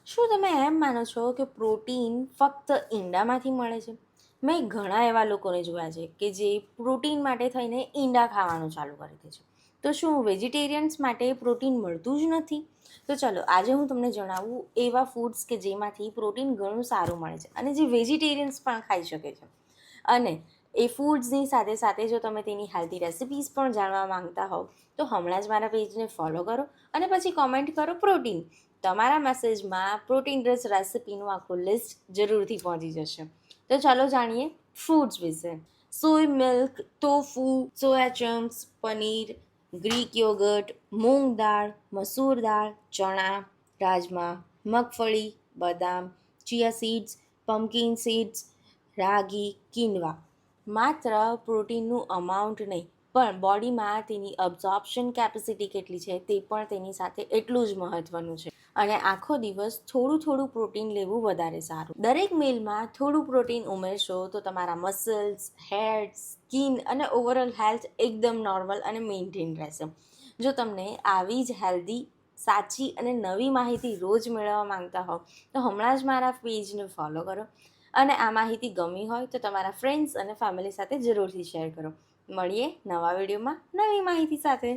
શું તમે એમ માનો છો કે પ્રોટીન ફક્ત ઈંડામાંથી મળે છે? મેં ઘણા એવા લોકોને જોયા છે કે જે પ્રોટીન માટે થઈને ઈંડા ખાવાનું ચાલુ કરી દે છે. તો શું વેજીટેરિયન્સ માટે પ્રોટીન મળતું જ નથી? તો ચલો આજે હું તમને જણાવું એવા ફૂડ્સ કે જેમાંથી પ્રોટીન ઘણું સારું મળે છે અને જે વેજીટેરિયન્સ પણ ખાઈ શકે છે. અને એ ફૂડ્સની સાથે સાથે જો તમે તેની હેલ્ધી રેસિપીઝ પણ જાણવા માંગતા હોવ તો હમણાં જ મારા પેજને ફોલો કરો અને પછી કોમેન્ટ કરો પ્રોટીન. તમારા મેસેજમાં પ્રોટીન રસ રેસિપીનું આખું લિસ્ટ જરૂરથી પહોંચી જશે. તો ચાલો જાણીએ ફૂડ્સ વિશે. Soy milk, tofu, soya chunks, paneer, Greek yogurt, મૂંગ દાળ, મસૂર દાળ, ચણા, રાજમા, મગફળી, બદામ, ચિયા સીડ્સ, પમ્પકિન સીડ્સ, રાગી, કિનવા. માત્ર પ્રોટીનનું અમાઉન્ટ નહીં પણ બોડીમાં તેની અબ્ઝોર્પ્શન કેપેસિટી કેટલી છે તે પણ તેની સાથે એટલું જ મહત્ત્વનું છે. અને આખો દિવસ થોડું થોડું પ્રોટીન લેવું વધારે સારું. દરેક મીલમાં થોડું પ્રોટીન ઉમેરશો તો તમારા મસલ્સ, હેર, સ્કિન અને ઓવરઓલ હેલ્થ એકદમ નોર્મલ અને મેન્ટેન રહેશે. જો તમને આવી જ હેલ્ધી, સાચી અને નવી માહિતી રોજ મેળવવા માંગતા હો તો હમણાં જ મારા પેજને ફોલો કરો અને આ માહિતી ગમી હોય તો તમારા ફ્રેન્ડ્સ અને ફેમિલી સાથે જરૂરથી શેર કરો. મળીએ નવા વિડીયોમાં નવી માહિતી સાથે.